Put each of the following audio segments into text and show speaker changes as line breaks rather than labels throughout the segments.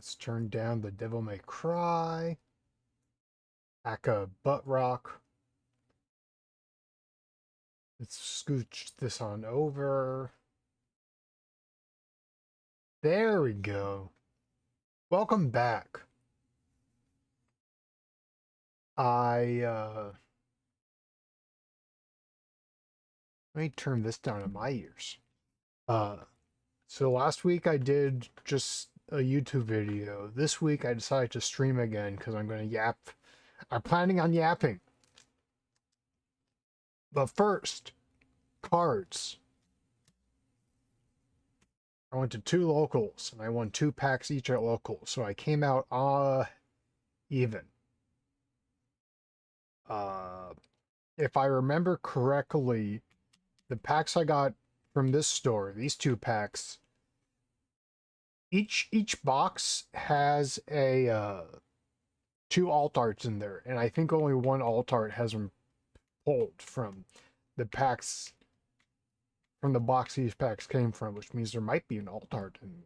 Let's turn down the Devil May Cry. Aka Butt Rock. Let's scooch this on over. There we go. Welcome back. Let me turn this down in my ears. So last week I did just a YouTube video. This week I decided to stream again because I'm going to yap. I'm planning on yapping. But first, cards. I went to 2 locals and I won 2 packs each at locals. So I came out even. If I remember correctly, the packs I got from this store, these 2 packs, each box has a 2 alt arts in there, and I think only 1 alt art has been pulled from the packs, from the box these packs came from, which means there might be an alt art in one.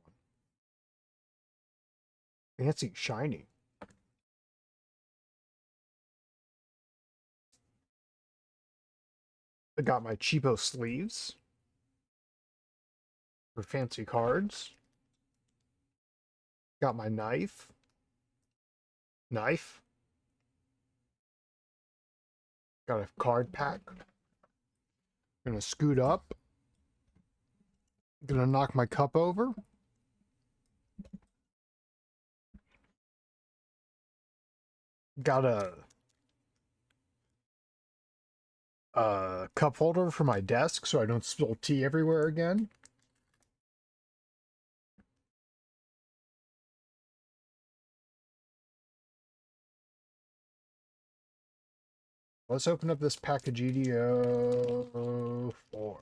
Fancy shiny. I got my cheapo sleeves for fancy cards. Got my knife. Got a card pack. Gonna scoot up. Gonna knock my cup over. Got a cup holder for my desk so I don't spill tea everywhere again. Let's open up this pack of GD04.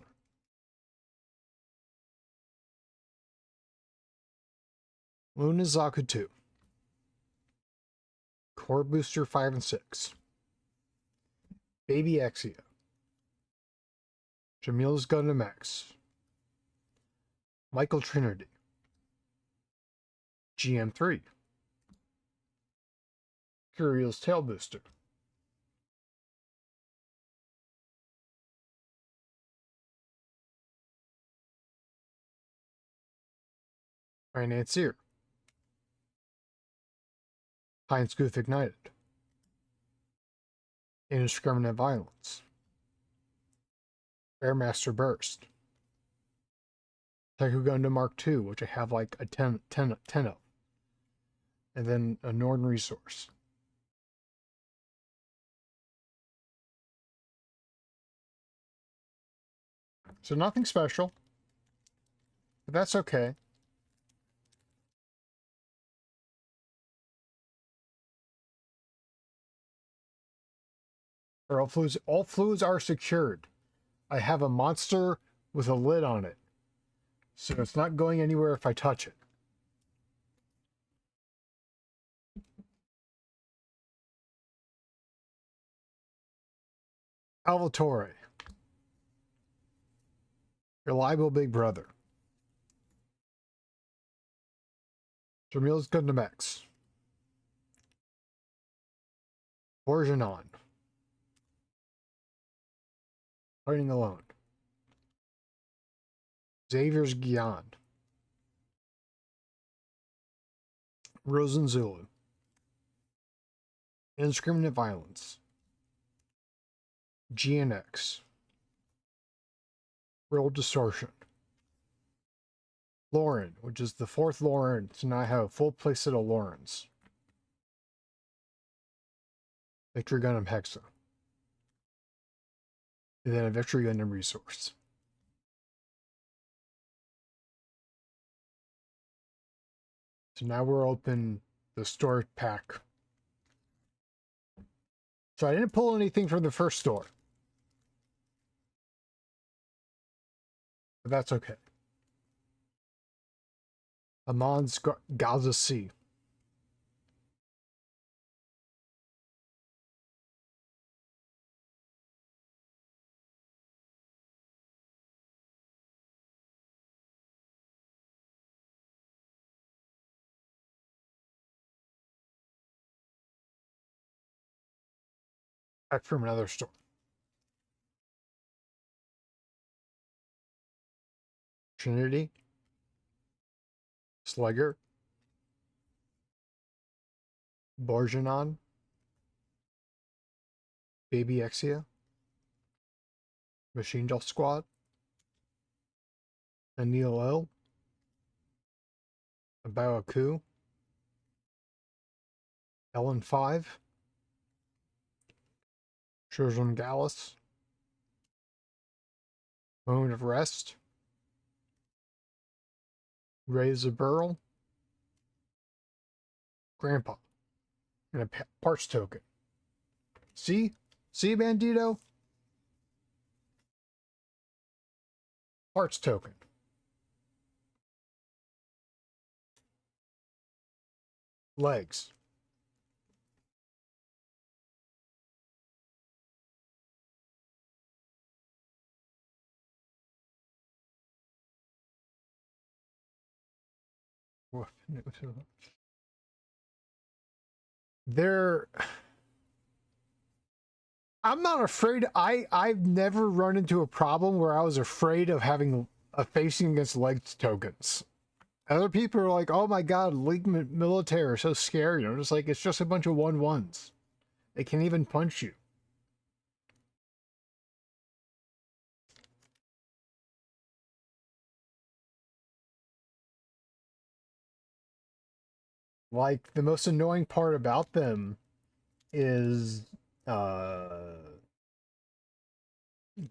Lunazaku 2. Core Booster 5 and 6. Baby Exia. Jamil's Gundam X. Michael Trinity. GM3. Curiel's Tail Booster. Financier. Heinz Guth Ignited. Indiscriminate Violence. Airmaster Burst. Taiku Gundam Mark II, which I have like a 10 of. And then a Northern Resource. So nothing special. But that's okay. Or all fluids are secured. I have a monster with a lid on it. So it's not going anywhere if I touch it. Alvatore. Reliable Big Brother. Jamil's Gundam X. Borjanon. Fighting Alone. Xavier's Gyan. Rosen Zulu. Indiscriminate Violence. GNX. Real Distortion. Lauren, which is the 4th Lauren to now have a full playset of Laurens. Victory Gundam Hexa. And then a Victory Gundam Resource. So now we're open the store pack. So I didn't pull anything from the first store. But that's okay. Amon's Gaza Sea. Back from another store. Trinity. Slugger. Borjanon. Baby Exia. Machine Dull Squad. Anil L. Abawaku. Ellen 5. Trojan Gallus. Moment of Rest. Raise a Burl. Grandpa. And a parts token. See? See, Bandito? Parts token. Legs. They're... I'm not afraid. I've never run into a problem where I was afraid of having a facing against legs tokens. Other people are like, oh my god, League Militaire are so scary. You know, just like, it's just a bunch of 1/1s. They can't even punch you. Like, the most annoying part about them is the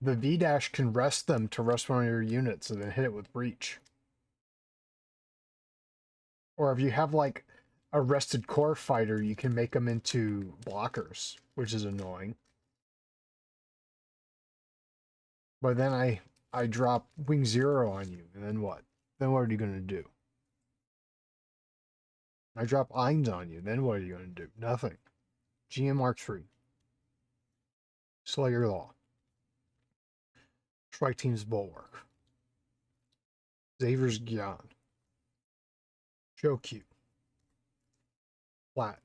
V-dash can rest them to rest one of your units and then hit it with breach. Or if you have like a rested core fighter, you can make them into blockers, which is annoying. But then I drop Wing 0 on you, and then what? Then what are you gonna do? I drop Eins on you, then what are you gonna do? Nothing. GM Mark 3. Slayer Law. Strike Team's Bulwark. Xavier's Gyan. Show Q. Flat.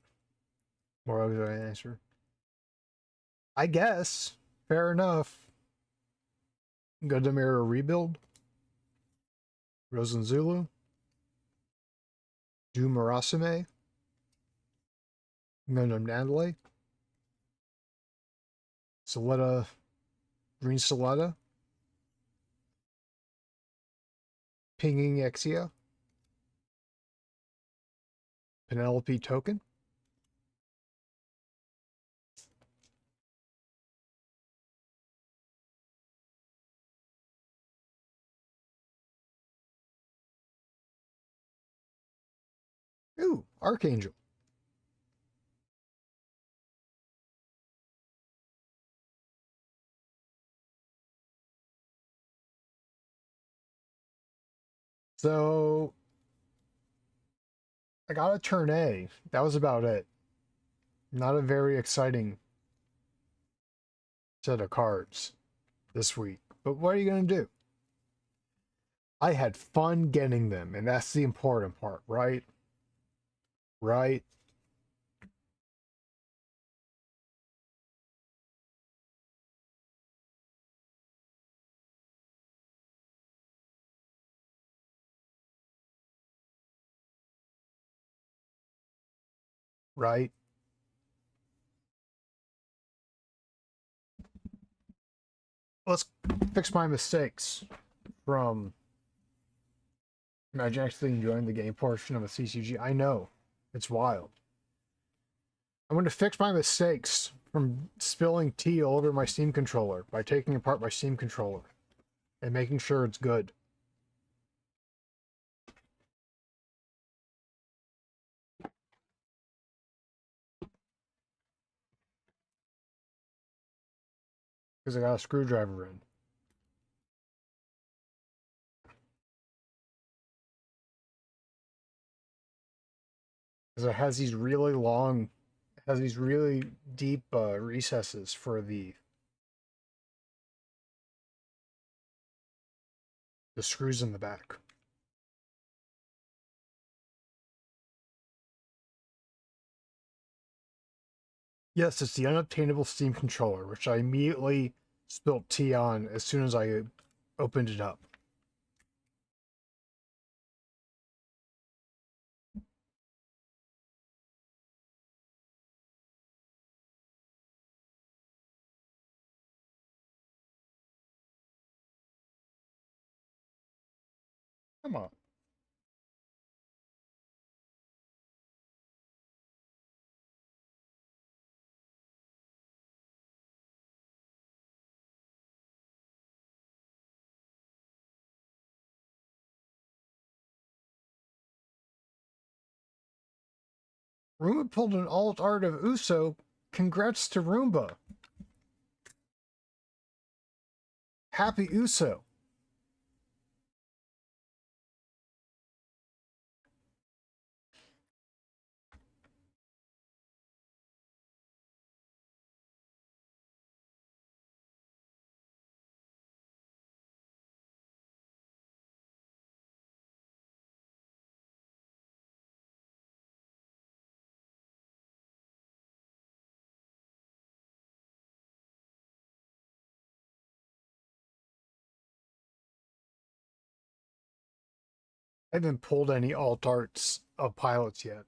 What was I answer? I guess. Fair enough. Gundam Era Rebuild. Rosen Zulu. Du Marasime. Gundam Nandale. Soletta. Green Soletta. Pinging Exia. Penelope Token. Ooh, Archangel. So I got a turn A. That was about it. Not a very exciting set of cards this week. But what are you going to do? I had fun getting them, and that's the important part, right? Right? Right? Let's fix my mistakes from actually enjoying the game portion of a CCG. I know. It's wild. I'm going to fix my mistakes from spilling tea all over my Steam controller by taking apart my Steam controller and making sure it's good. Because I got a screwdriver in. Because it has these really long, it has these really deep recesses for the screws in the back. Yes, it's the unobtainable Steam controller, which I immediately spilt tea on as soon as I opened it up. Come on. Roomba pulled an alt art of Uso. Congrats to Roomba. Happy Uso. I haven't pulled any alt arts of pilots yet.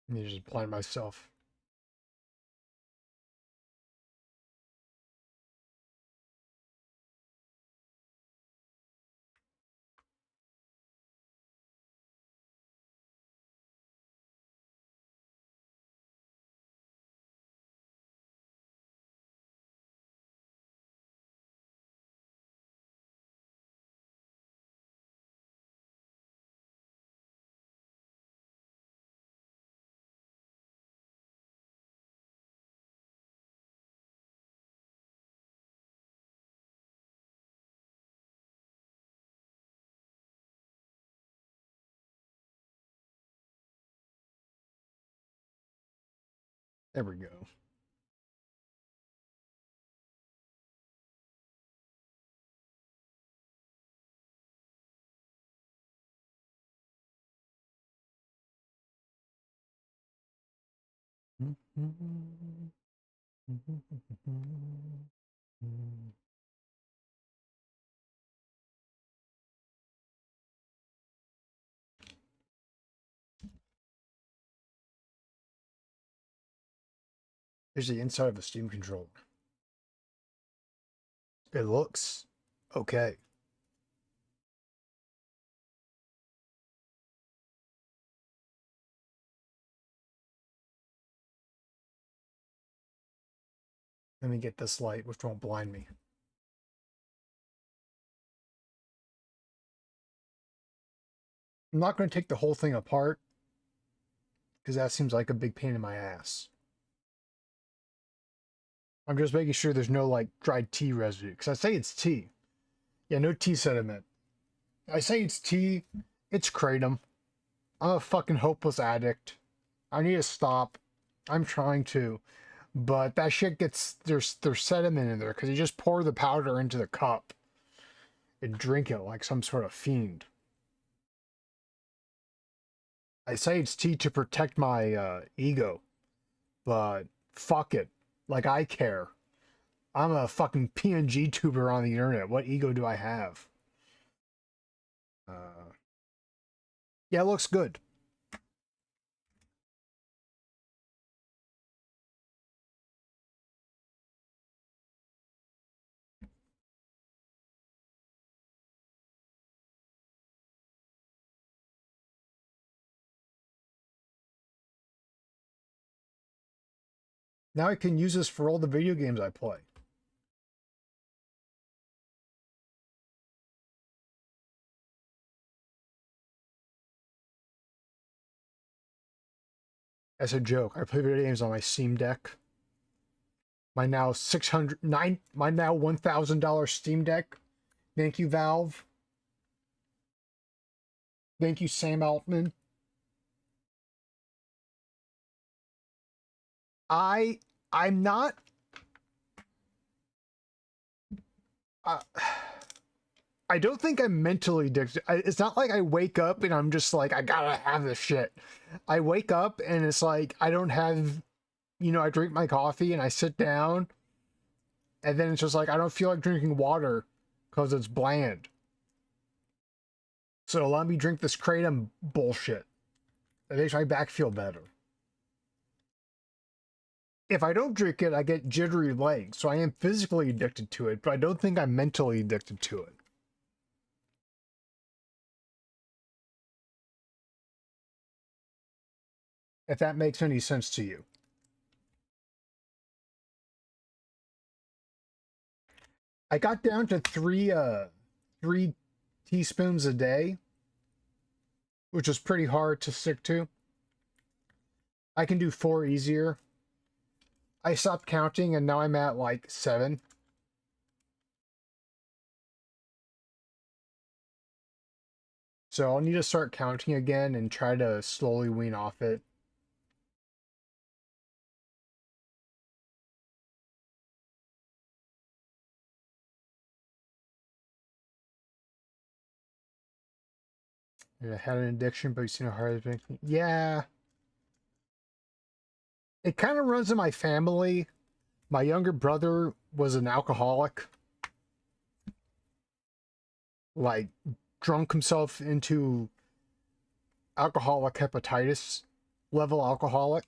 Let me just blind myself. There we go. Here's the inside of a Steam controller. It looks okay. Let me get this light, which won't blind me. I'm not going to take the whole thing apart because that seems like a big pain in my ass. I'm just making sure there's no like dried tea residue because I say it's tea. Yeah, no tea sediment. I say it's tea. It's kratom. I'm a fucking hopeless addict. I need to stop. I'm trying to, but that shit gets there's sediment in there because you just pour the powder into the cup and drink it like some sort of fiend. I say it's tea to protect my ego, but fuck it. Like I care. I'm a fucking PNG tuber on the internet. What ego do I have? Yeah, it looks good. Now I can use this for all the video games I play. As a joke, I play video games on my Steam Deck. My now my now $1,000 Steam Deck. Thank you, Valve. Thank you, Sam Altman. I'm not. Uh, I don't think I'm mentally addicted. It's not like I wake up and I'm just like, I gotta have this shit. I wake up and it's like, I don't have, I drink my coffee and I sit down and then it's just like, I don't feel like drinking water because it's bland. So let me drink this kratom bullshit. It makes my back feel better. If I don't drink it, I get jittery legs. So I am physically addicted to it, but I don't think I'm mentally addicted to it. If that makes any sense to you. I got down to three teaspoons a day, which is pretty hard to stick to. I can do 4 easier. I stopped counting and now I'm at like 7. So I'll need to start counting again and try to slowly wean off it. I had an addiction, but you see no hard addiction. Yeah. It kind of runs in my family. My younger brother was an alcoholic. Like, drunk himself into alcoholic hepatitis level alcoholic.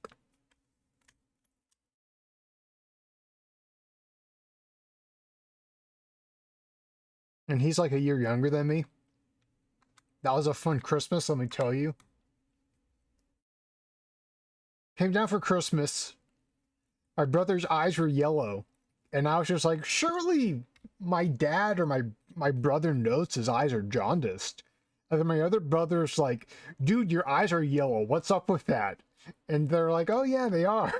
And he's like a year younger than me. That was a fun Christmas, let me tell you. Came down for Christmas. My brother's eyes were yellow. And I was just like, surely my dad or my brother knows his eyes are jaundiced. And then my other brother's like, dude, your eyes are yellow. What's up with that? And they're like, oh yeah, they are.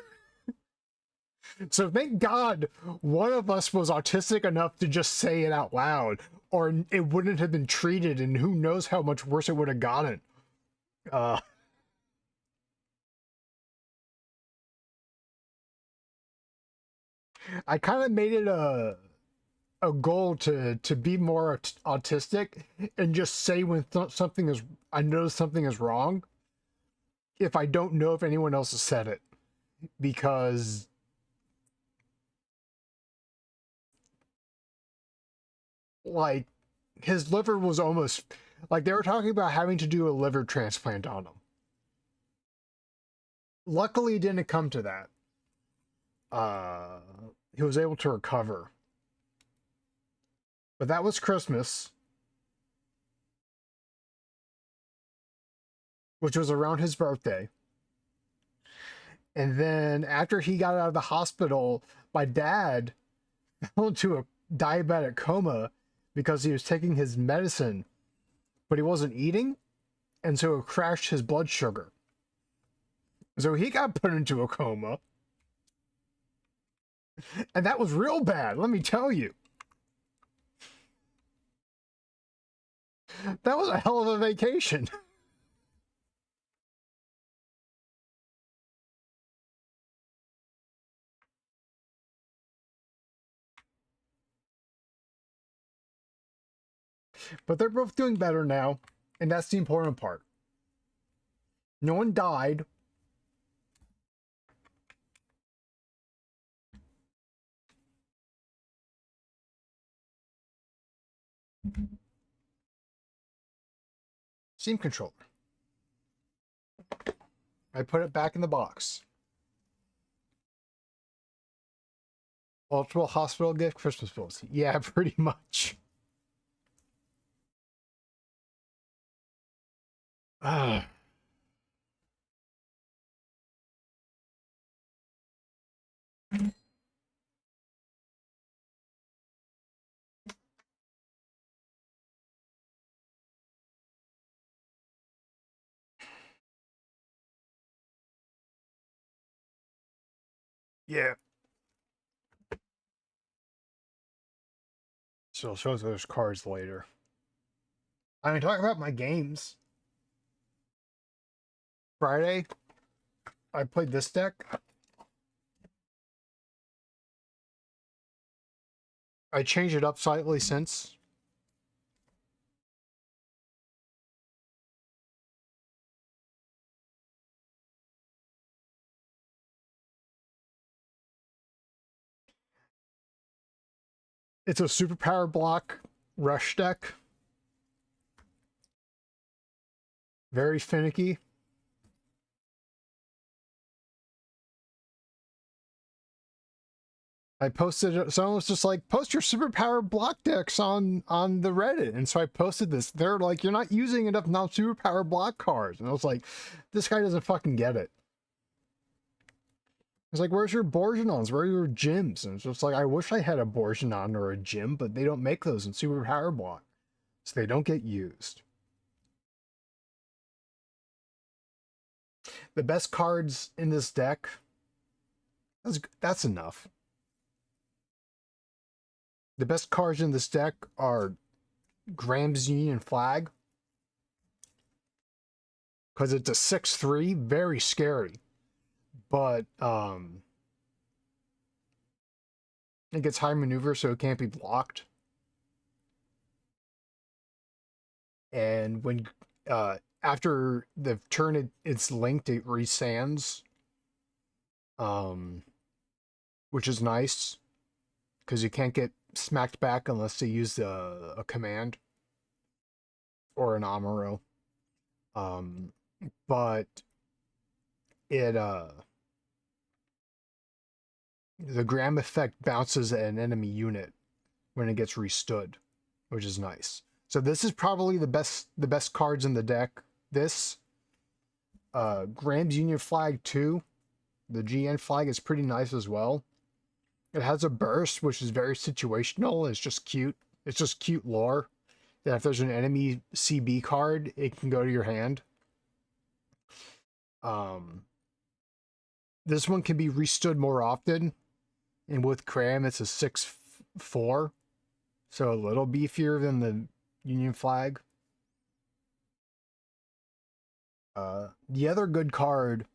So thank God one of us was autistic enough to just say it out loud, or it wouldn't have been treated, and who knows how much worse it would have gotten. I kind of made it a goal to be more autistic and just say when something is, I know something is wrong, if I don't know if anyone else has said it, because like his liver was almost like they were talking about having to do a liver transplant on him. Luckily, it didn't come to that. He was able to recover. But that was Christmas, which was around his birthday. And then after he got out of the hospital, my dad fell into a diabetic coma because he was taking his medicine, but he wasn't eating, and so it crashed his blood sugar. So he got put into a coma. And that was real bad, let me tell you. That was a hell of a vacation. But they're both doing better now, and that's the important part. No one died. Steam controller. I put it back in the box. Multiple hospital gift Christmas bills. Yeah, pretty much. Ah. Yeah. So I'll show us those cards later. I mean, talk about my games. Friday, I played this deck. I changed it up slightly since. It's a superpower block rush deck. Very finicky. I posted, someone was just like, post your superpower block decks on the Reddit. And so I posted this. They're like, you're not using enough non-superpower block cards. And I was like, this guy doesn't fucking get it. It's like, where's your Borginons? Where are your gyms? And it's just like, I wish I had a Borginon or a gym, but they don't make those in superpower block. So they don't get used. The best cards in this deck, that's enough. The best cards in this deck are Graham's Union Flag, because it's a 6/3, very scary. But it gets high maneuver, so it can't be blocked. And when after the turn it's linked, it resands, which is nice because you can't get smacked back unless they use a command or an Amuro. But it the Graham effect bounces at an enemy unit when it gets restood, which is nice. So this is probably the best cards in the deck. This Graham's Union Flag 2, the GN flag, is pretty nice as well. It has a burst, which is very situational. It's just cute. It's just cute lore. That if there's an enemy CB card, it can go to your hand. This one can be restood more often. And with Graham, it's a 6/4. So a little beefier than the Union flag. The other good card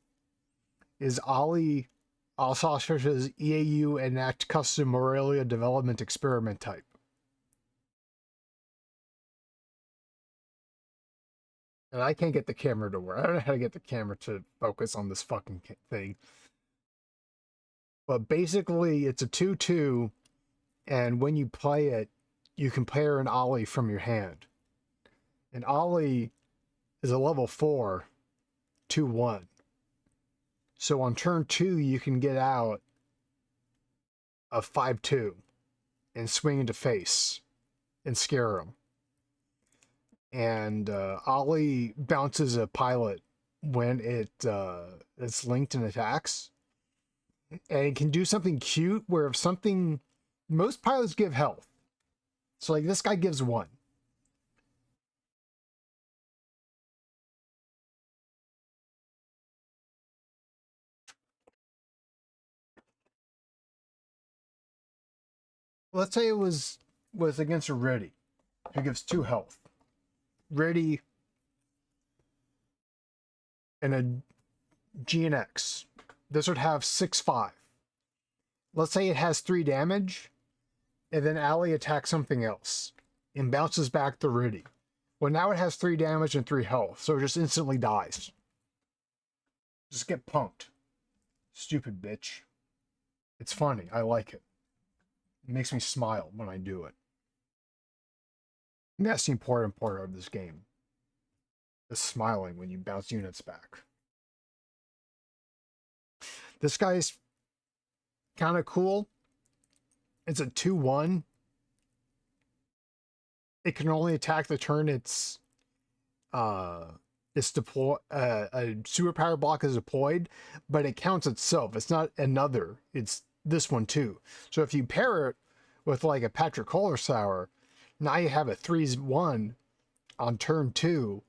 is Ali Alsacer's EAU Enact Custom Morelia Development Experiment type. And I can't get the camera to work. I don't know how to get the camera to focus on this fucking thing. But basically, it's a 2/2, and when you play it, you can play an Ollie from your hand. And Ollie is a level 4, 2/1. So on turn 2, you can get out a 5/2 and swing into face and scare him. And Ollie bounces a pilot when it's linked and attacks. And it can do something cute where if something... Most pilots give health. So like this guy gives 1. Let's say it was against a Ready, who gives 2 health. Ready and a GNX. This would have 6/5. Let's say it has 3 damage, and then Ali attacks something else and bounces back the Ready. Well, now it has 3 damage and 3 health, so it just instantly dies. Just get punked. Stupid bitch. It's funny. I like it. It makes me smile when I do it. And that's the important part of this game. Is smiling when you bounce units back. This guy's kind of cool. It's a 2/1. It can only attack the turn it's deployed. A superpower block is deployed, but it counts itself. It's not another. It's this one too. So if you pair it with like a Patrick Colorsour, now you have a 3/1 on turn 2,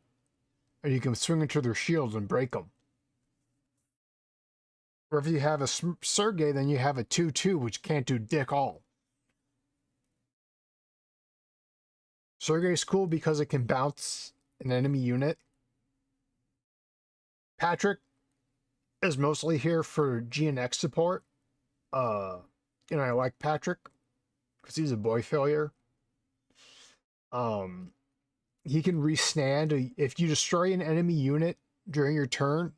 and you can swing into their shields and break them. Or if you have a Sergei, then you have a 2/2, which can't do dick all. Sergei's cool because it can bounce an enemy unit. Patrick is mostly here for GNX support. And I like Patrick. because he's a boy failure. He can restand. If you destroy an enemy unit during your turn,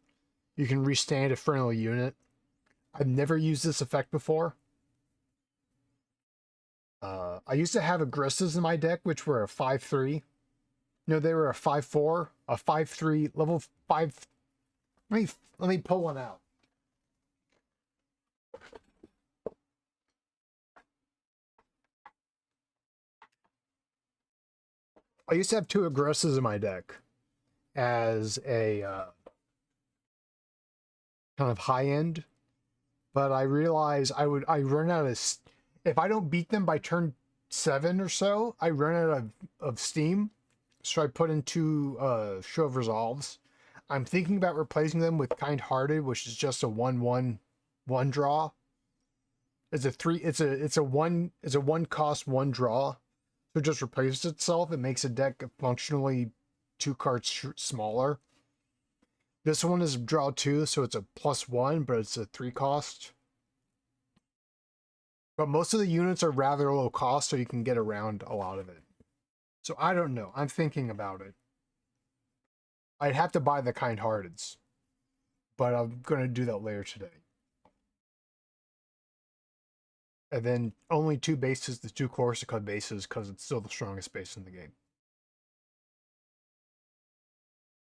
you can restand a friendly unit. I've never used this effect before. I used to have aggressives in my deck, which were a 5/3. No, they were a 5/4, a 5/3, level 5. Let me pull one out. I used to have 2 aggressives in my deck as a kind of high end, but I realized I run out of, if I don't beat them by turn 7 or so, I run out of steam. So I put in 2 Show of Resolves. I'm thinking about replacing them with Kind Hearted, which is just a 1/1 draw. It's a 3. It's a 1 cost 1 draw. So it just replaces itself. It makes a deck functionally 2 cards smaller. This one is draw 2, so it's a +1, but it's a 3 cost. But most of the units are rather low cost, so you can get around a lot of it. So I don't know. I'm thinking about it. I'd have to buy the Kind Hearteds, but I'm going to do that later today. And then only 2 bases, the 2 Corsica bases, because it's still the strongest base in the game.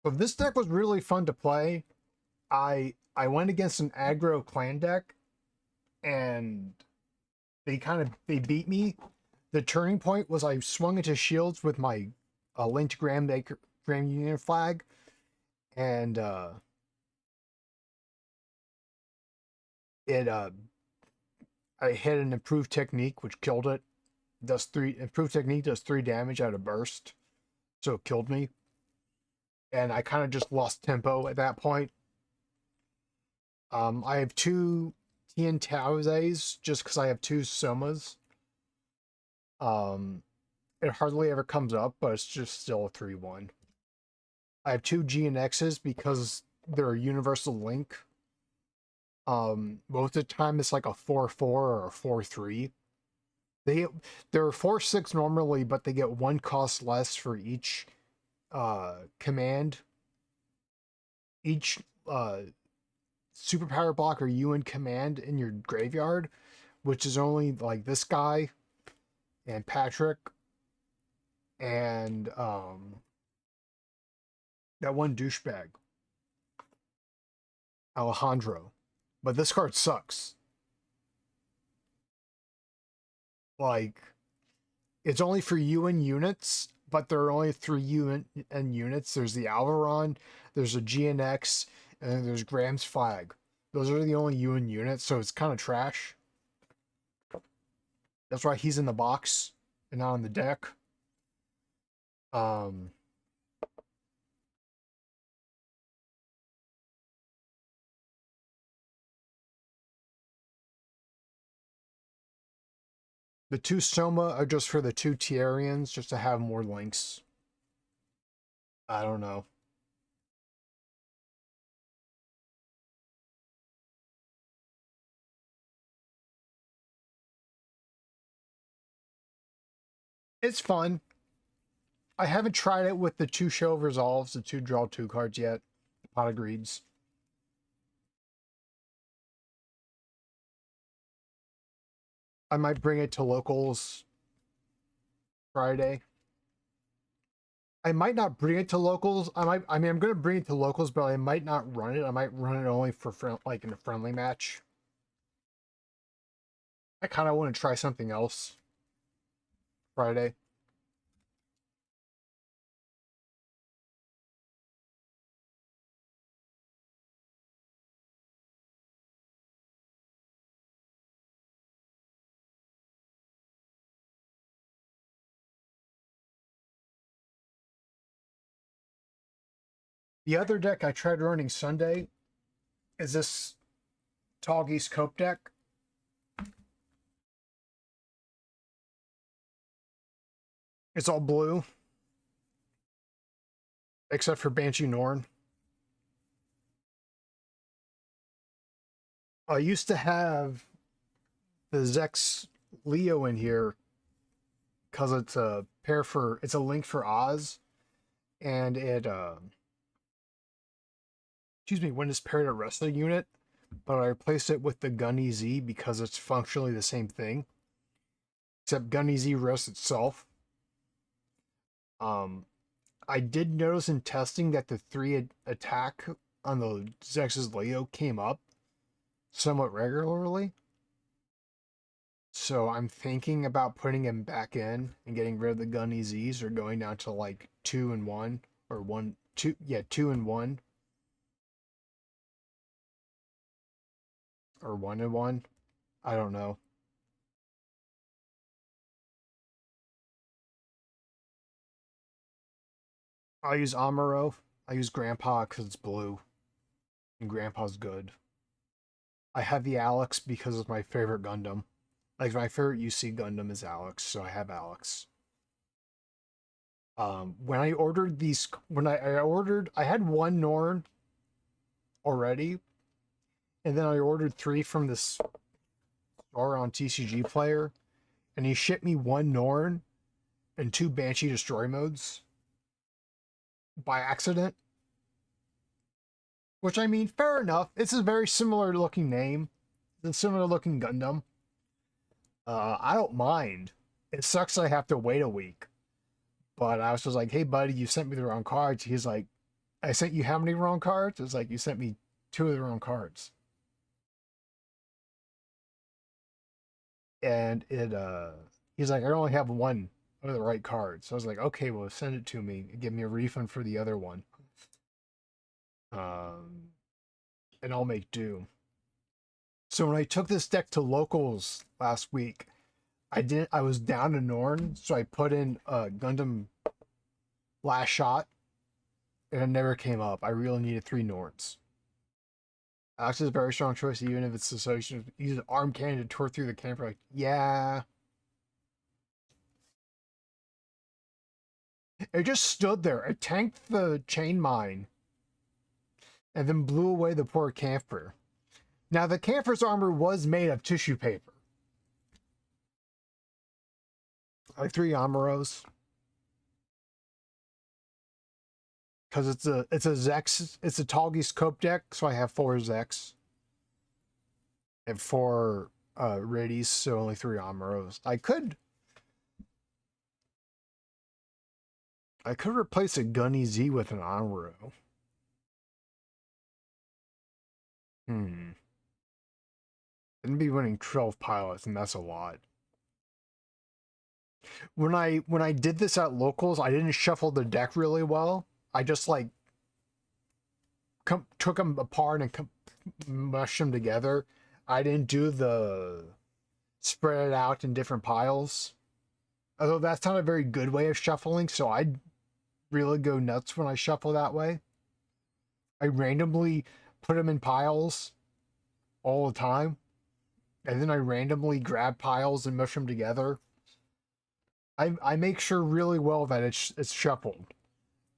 But this deck was really fun to play. I went against an aggro clan deck, and they beat me. The turning point was I swung into shields with my linked Grand Union flag, and I hit an improved technique, which killed it. Improved technique does 3 damage out of burst, so it killed me. And I kind of just lost tempo at that point. I have 2 Tien Taozes just because I have 2 Somas. It hardly ever comes up, but it's just still a 3/1. I have 2 GNXs because they're a universal link. Most of the time it's like a 4/4 or a 4/3. They're 4/6 normally, but they get 1 cost less for each command. Each superpower block or UN command in your graveyard, which is only like this guy and Patrick and that one douchebag, Alejandro. But this card sucks. Like, it's only for UN units, but there are only 3 UN units. There's the Alvaron, there's a GNX, and then there's Graham's flag. Those are the only UN units, so it's kind of trash. That's why he's in the box and not on the deck. The 2 Soma are just for the 2 Tierians, just to have more links. I don't know. It's fun. I haven't tried it with the 2 Show of Resolves, the 2 draw 2 cards yet. Pot of Greeds. I might bring it to locals Friday. I might not bring it to locals. I'm going to bring it to locals, but I might not run it. I might run it only for like in a friendly match. I kind of want to try something else Friday. The other deck I tried running Sunday is this Toggy's Cope deck. It's all blue, except for Banshee Norn. I used to have the Zex Leo in here because it's a it's a link for Oz, and it excuse me, when it's paired a wrestling unit, but I replaced it with the Gunny Z because it's functionally the same thing, except Gunny Z wrests itself. I did notice in testing that the 3 attack on the Zex's Leo came up somewhat regularly. So I'm thinking about putting him back in and getting rid of the Gunny Z's, or going down to like 2 and 1, or 1, 2, yeah, 2 and 1. Or 1 and 1. I don't know. I'll use Amuro. I use Grandpa because it's blue. And Grandpa's good. I have the Alex because it's my favorite Gundam. Like, my favorite UC Gundam is Alex, so I have Alex. When I ordered these, I had 1 Norn already, and then I ordered 3 from this store on TCG Player, and he shipped me 1 Norn and 2 Banshee Destroy modes by accident. Which, I mean, fair enough. It's a very similar looking name. It's a similar looking Gundam. I don't mind. It sucks I have to wait a week. But I was just like, hey, buddy, you sent me the wrong cards. He's like, I sent you how many wrong cards? It's like, you sent me 2 of the wrong cards. And he's like, I only have 1 of the right cards. So I was like, okay, well, send it to me and give me a refund for the other one. And I'll make do. So when I took this deck to locals last week, I was down to Norn, so I put in Gundam Last Shot, and it never came up. I really needed 3 Norns. Alex is a very strong choice, even if it's associated with using arm cannon to tore through the camper. Like, yeah. It just stood there. It tanked the chain mine and then blew away the poor camper. Now, the camper's armor was made of tissue paper. Like 3 Amuros. Because it's a Zex, it's a Tallgeese Cope deck, so I have 4 Zex. And 4 Radies, so only 3 Amuros. I could replace a Gunny Z with an Amuro. I'd be winning 12 pilots, and that's a lot. When I did this at locals, I didn't shuffle the deck really well. I just like took them apart and mushed them together. I didn't do the spread it out in different piles. Although that's not a very good way of shuffling, so I'd really go nuts when I shuffle that way. I randomly put them in piles all the time, and then I randomly grab piles and mush them together. I make sure really well that it's shuffled,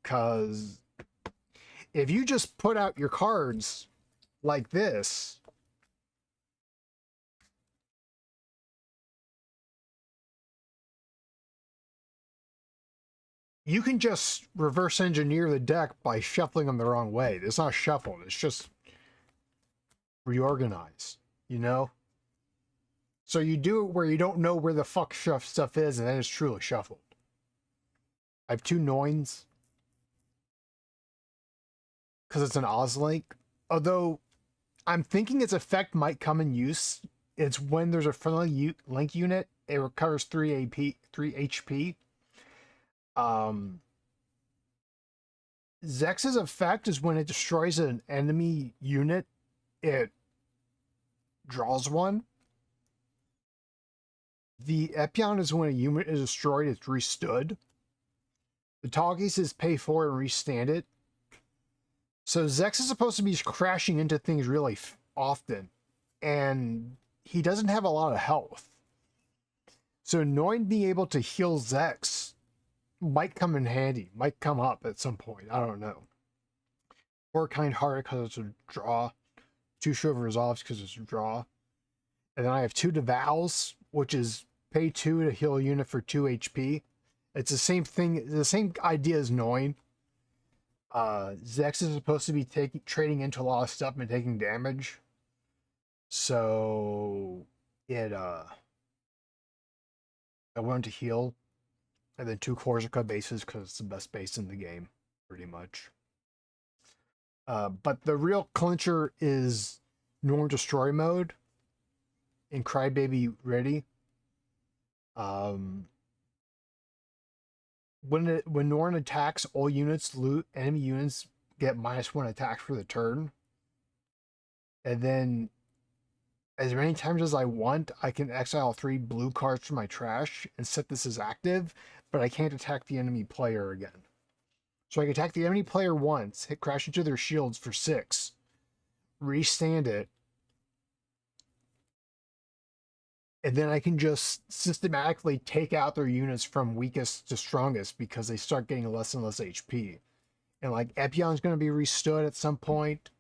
because if you just put out your cards like this, you can just reverse engineer the deck by shuffling them the wrong way. It's not shuffled, it's just reorganized, you know? So you do it where you don't know where the fuck stuff is, and then it's truly shuffled. I have 2 Noins, because it's an Ozlink. Although, I'm thinking its effect might come in use. It's when there's a friendly link unit, it recovers 3 HP. Zex's effect is when it destroys an enemy unit, it draws 1. The Epion is when a unit is destroyed, it's restood. The Tallgeese is pay for and restand it. So Zex is supposed to be crashing into things really often, and he doesn't have a lot of health. So Noin being able to heal Zex might come in handy, might come up at some point. I don't know. Or kind-hearted because it's a draw. 2 Shield Resolves because it's a draw. And then I have 2 Devals, which is pay 2 to heal a unit for 2 HP. It's the same thing, the same idea as Noin. Zex is supposed to be trading into a lot of stuff and taking damage. So I wanted to heal. And then 2 Corsica bases because it's the best base in the game, pretty much. But the real clincher is Norm Destroy mode in Crybaby Ready. When Norn attacks, all units enemy units get -1 attack for the turn. And then as many times as I want, I can exile 3 blue cards from my trash and set this as active, but I can't attack the enemy player again. So I can attack the enemy player once, hit crash into their shields for 6, restand it, and then I can just systematically take out their units from weakest to strongest because they start getting less and less HP. And like Epion's going to be restood at some point.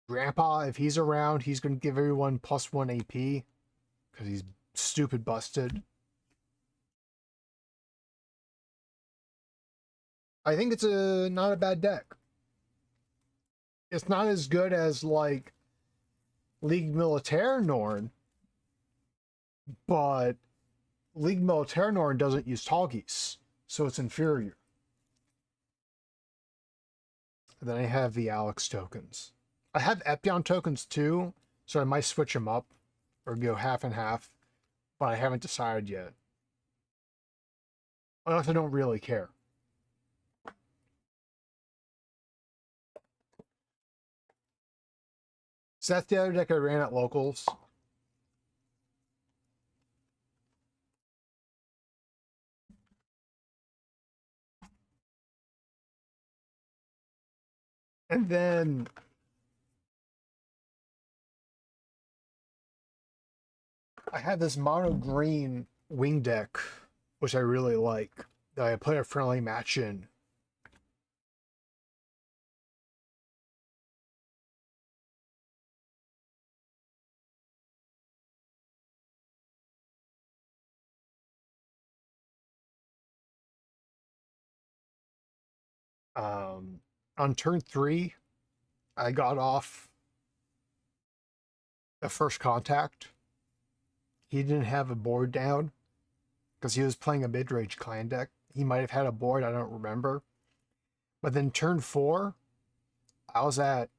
Grandpa, if he's around, he's going to give everyone +1 AP because he's stupid busted. I think it's not a bad deck. It's not as good as like League Militaire Norn, but League Militaire Norn doesn't use Tallgeese, so it's inferior. And then I have the Alex tokens. I have Epion tokens too, so I might switch them up or go half and half, but I haven't decided yet. Unless I don't really care. So that's the other deck I ran at locals. And then I had this mono green wing deck, which I really like, that I put a friendly match in. On turn 3, I got off the first contact. He didn't have a board down because he was playing a mid-range clan deck. He might have had a board, I don't remember. But then turn 4, I was at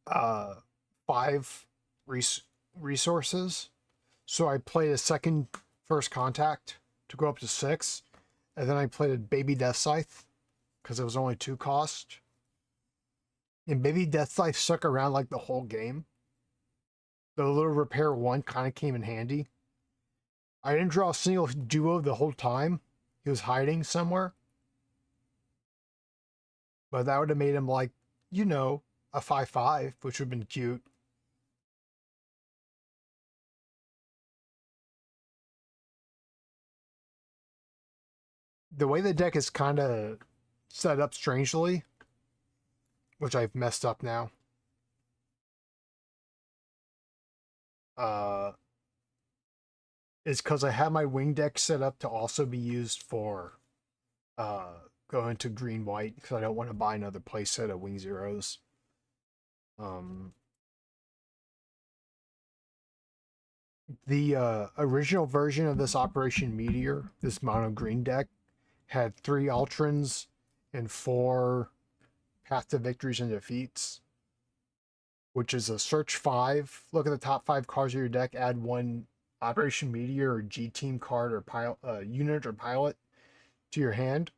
5 resources. So I played a second first contact to go up to 6. And then I played a Baby Death Scythe because it was only 2 cost. And Baby Death Scythe stuck around like the whole game. The little repair 1 kind of came in handy. I didn't draw a single duo the whole time. He was hiding somewhere. But that would have made him like, you know, a 5/5, which would have been cute. The way the deck is kind of set up strangely, which I've messed up now. Is because I have my wing deck set up to also be used for going to green white because I don't want to buy another playset of wing zeros. The original version of this Operation Meteor, this mono green deck, had 3 Ultrons and 4 Path to Victories and Defeats, which is a search 5. Look at the top 5 cards of your deck, add 1 Operation Meteor or G Team card or unit or pilot to your hand,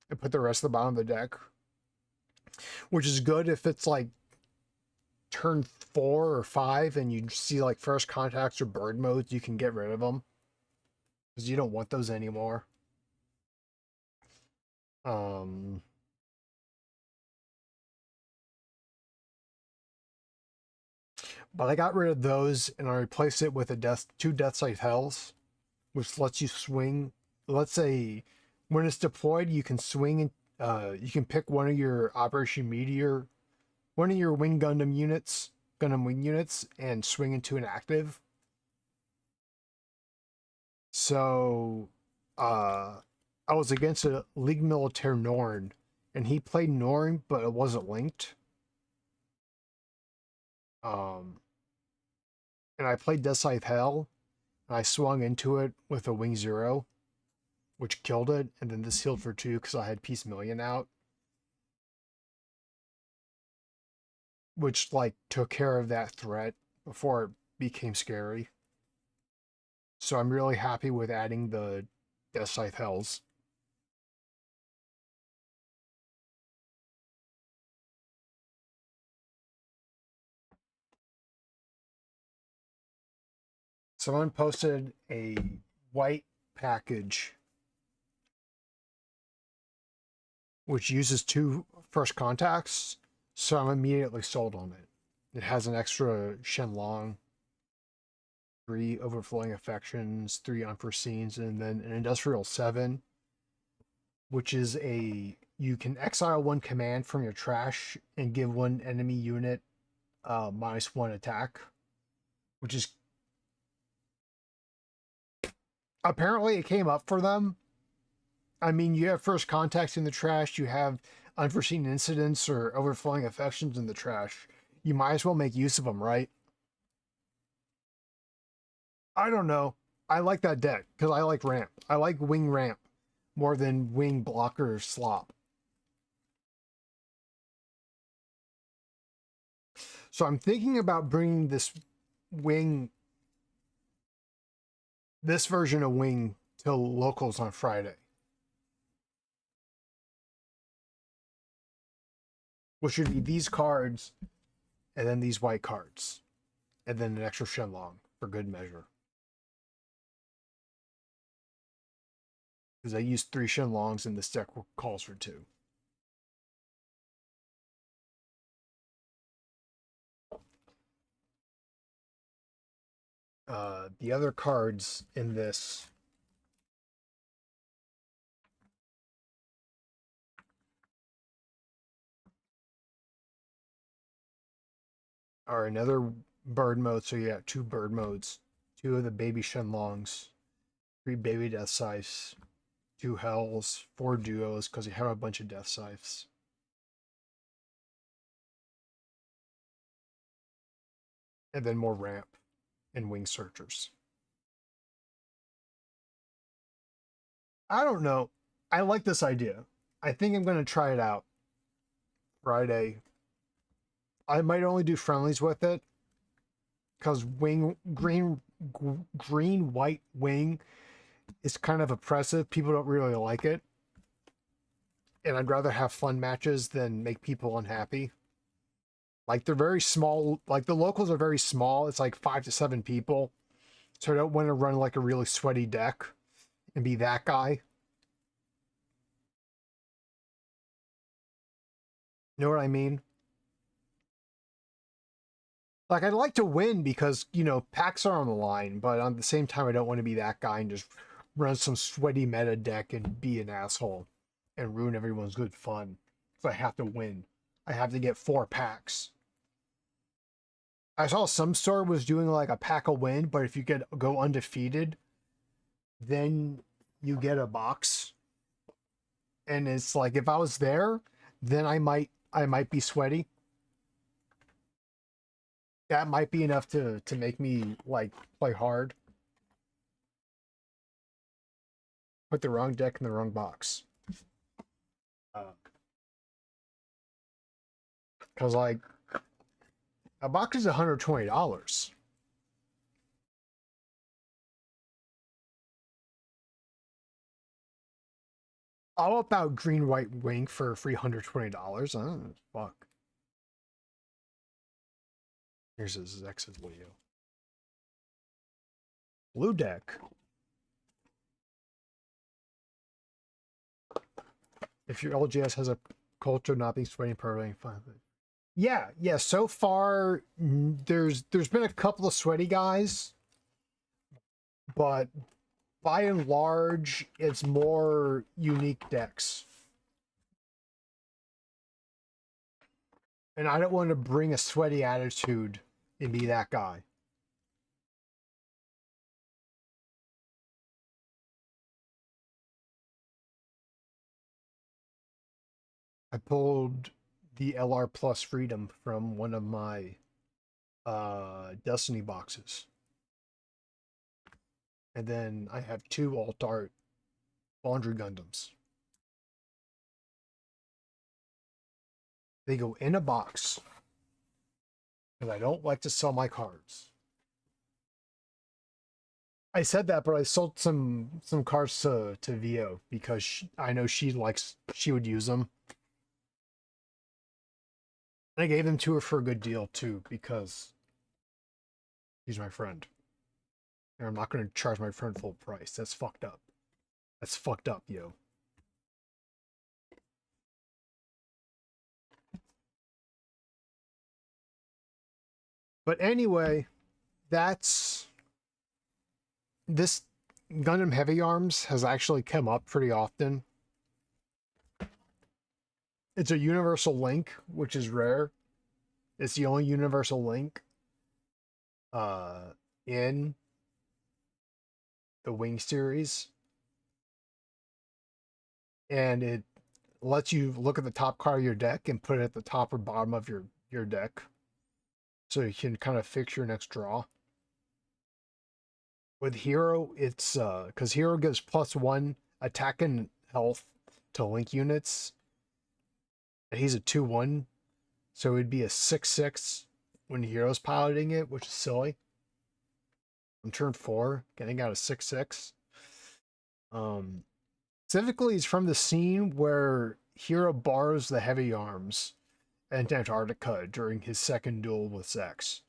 and put the rest of the bottom of the deck. Which is good if it's like turn 4 or 5 and you see like first contacts or bird modes, you can get rid of them because you don't want those anymore. But I got rid of those and I replaced it with a 2 Death Scythe Hells, which lets you swing. Let's say when it's deployed, you can swing and you can pick one of your Operation Meteor, one of your Wing Gundam units, Gundam Wing units and swing into an active. So, I was against a League Militaire Norn, and he played Norn, but it wasn't linked. And I played Death Scythe Hell, and I swung into it with a Wing Zero, which killed it, and then this healed for 2 because I had Peace Million out, which like took care of that threat before it became scary. So I'm really happy with adding the Death Scythe Hells. Someone posted a white package which uses 2 first contacts, so I'm immediately sold on it. It has an extra Shenlong, 3 overflowing affections, 3 unforeseens, and then an industrial 7, which is you can exile 1 command from your trash and give 1 enemy unit -1 attack, which is apparently it came up for them. I mean, you have first contacts in the trash, you have unforeseen incidents or overflowing affections in the trash. You might as well make use of them, right? I don't know. I like that deck because I like ramp. I like wing ramp more than wing blocker slop. So I'm thinking about bringing this version of wing to locals on Friday, which would be these cards and then these white cards and then an extra Shenlong for good measure. Because I used 3 Shenlongs and this deck calls for 2. The other cards in this are another bird mode, so you got 2 bird modes, 2 of the baby Shenlongs, 3 baby Death Scythes, 2 Hells, 4 duos, because you have a bunch of Death Scythes. And then more ramp and wing searchers. I don't know. I like this idea. I think I'm going to try it out Friday. I might only do friendlies with it because green white wing is kind of oppressive. People don't really like it, and I'd rather have fun matches than make people unhappy. Like they're very small. Like the locals are very small. It's like 5 to 7 people, so I don't want to run like a really sweaty deck and be that guy. You know what I mean? Like I'd like to win because, packs are on the line, but at the same time I don't want to be that guy and just run some sweaty meta deck and be an asshole and ruin everyone's good fun. So I have to win. I have to get 4 packs. I saw some store was doing like a pack a win, but if you go undefeated, then you get a box. And it's like if I was there, then I might be sweaty. That might be enough to make me like play hard. Put the wrong deck in the wrong box. Because like a box is $120. All about green white wing for $320. Fuck. Here's his X's Leo. Blue deck. If your LGS has a culture not being sweating perfectly, fine. Yeah. So far, there's been a couple of sweaty guys, but by and large, it's more unique decks. And I don't want to bring a sweaty attitude and be that guy. I pulled the LR Plus Freedom from one of my Destiny boxes. And then I have 2 Alt Art Laundry Gundams. They go in a box. Because I don't like to sell my cards. I said that, but I sold some cards to VO because I know she would use them. And I gave them to her for a good deal too because she's my friend. And I'm not going to charge my friend full price. That's fucked up. That's fucked up, yo. But anyway, this Gundam Heavy Arms has actually come up pretty often. It's a universal link, which is rare. It's the only universal link in the Wing series. And it lets you look at the top card of your deck and put it at the top or bottom of your deck. So you can kind of fix your next draw. With Hero, it's because Hero gives +1 attack and health to link units. And he's a 2/1, so it'd be a 6/6 when Hero's piloting it, which is silly. On turn 4, getting out a 6/6. Specifically, it's from the scene where Hero borrows the heavy arms in Antarctica during his second duel with Zex,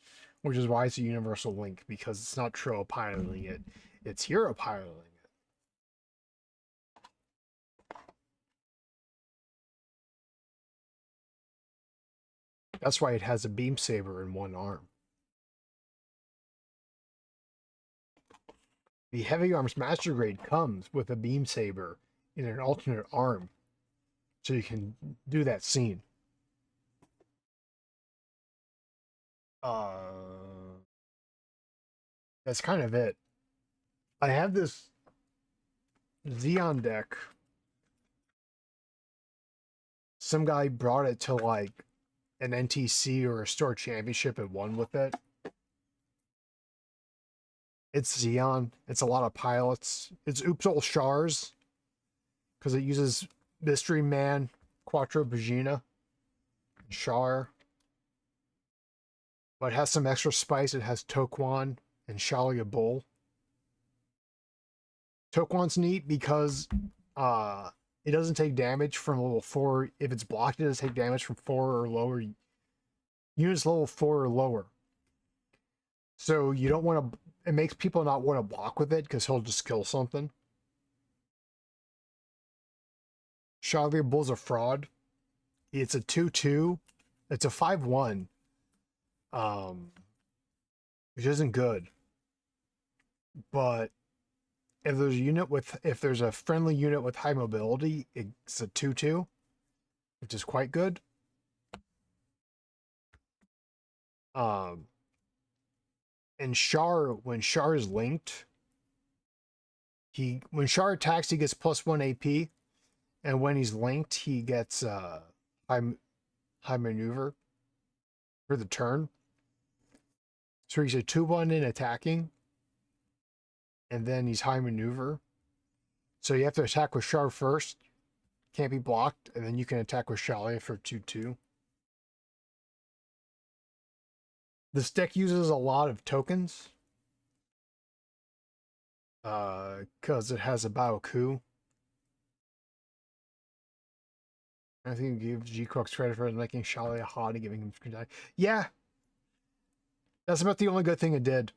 which is why it's a universal link, because it's not Tro piloting it, it's Hero piloting it. That's why it has a beam saber in one arm. The Heavy Arms Master Grade comes with a beam saber in an alternate arm, so you can do that scene. That's kind of it. I have this Xeon deck. Some guy brought it to like an NTC or a store championship and won with it. It's Xeon. It's a lot of pilots. It's Oops All Shars because it uses Mystery Man, Quattro Pagina, Char. But it has some extra spice. It has Toquan and Shalia Bull. Toquan's neat because it doesn't take damage from level 4. If it's blocked, it doesn't take damage from 4 or lower. Units level 4 or lower. So you don't want to... It makes people not want to block with it because he'll just kill something. Shalia Bull's a fraud. It's a 2/2. It's a 5/1. Which isn't good. But if there's a friendly unit with high mobility, it's a 2/2, which is quite good. And Char, when Char is linked, when Char attacks, he gets +1 AP, and when he's linked, he gets high maneuver for the turn. So he's a 2/1 in attacking, and then he's high maneuver. So you have to attack with Char first, can't be blocked, and then you can attack with Shalia for 2/2. This deck uses a lot of tokens because it has a Battle Coup. I think it gives G-Crux credit for making Shalia hot and giving him screen time. Yeah, that's about the only good thing it did.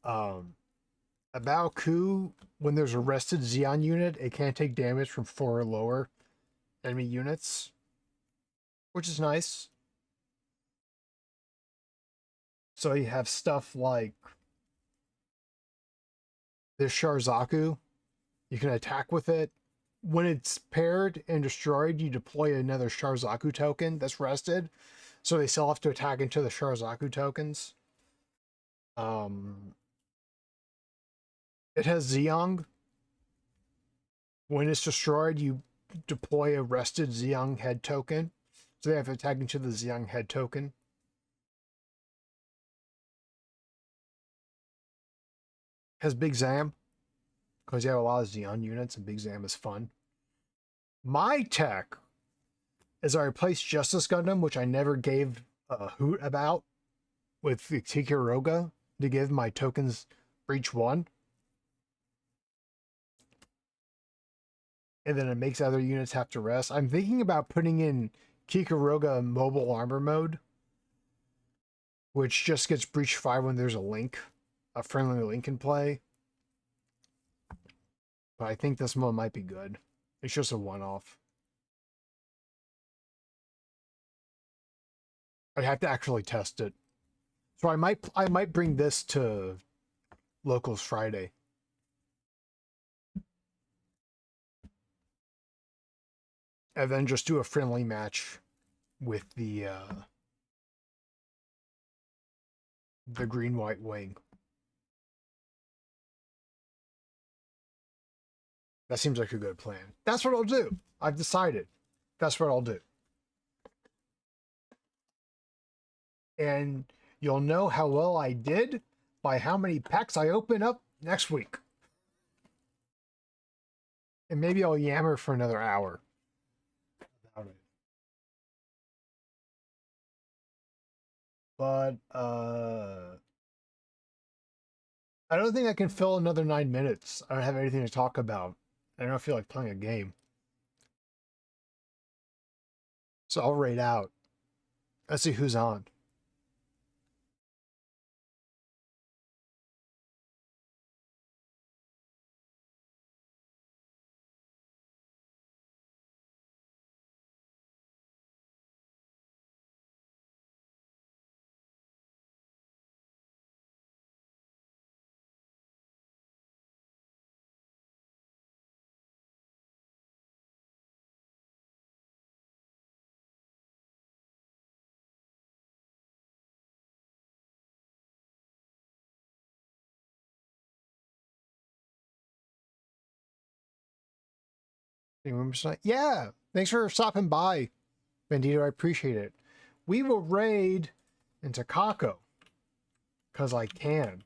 A Battle Coup, when there's a rested Xeon unit, it can't take damage from 4 or lower enemy units, which is nice. So you have stuff like this Sharzaku. You can attack with it. When it's paired and destroyed, you deploy another Sharzaku token that's rested. So they still have to attack into the Sharzaku tokens. Um, it has Zeong. When it's destroyed, you deploy a rested Zeong head token. So they have to tag into the Zeong head token. Has Big Zam, because you have a lot of Zeon units, and Big Zam is fun. My tech is I replaced Justice Gundam, which I never gave a hoot about, with the Tikaroga to give my tokens for each one. And then it makes other units have to rest. I'm thinking about putting in Kikaroga mobile armor mode, which just gets breach 5 when there's a friendly link in play. But I think this one might be good. It's just a one-off. I'd have to actually test it. So I might bring this to Locals Friday. And then just do a friendly match with the green-white wing. That seems like a good plan. That's what I'll do. I've decided. That's what I'll do. And you'll know how well I did by how many packs I open up next week. And maybe I'll yammer for another hour about it. But I don't think I can fill another 9 minutes. I don't have anything to talk about. I don't feel like playing a game. So I'll raid out. Let's see who's on. Yeah, thanks for stopping by, Bandito. I appreciate it. We will raid into Kako because I can.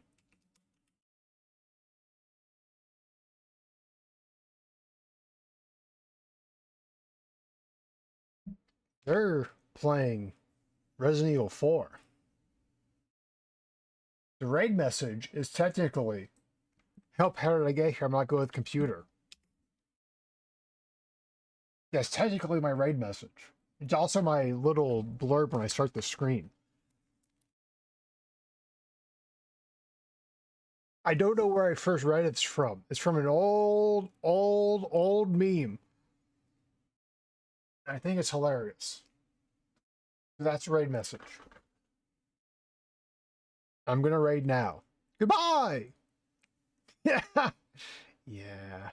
They're playing Resident Evil 4. The raid message is technically, help, how did I get here? I'm not good with computer. That's technically my raid message. It's also my little blurb when I start the screen. I don't know where I first read it's from. It's from an old meme. I think it's hilarious. That's a raid message. I'm gonna raid now. Goodbye! Yeah. Yeah.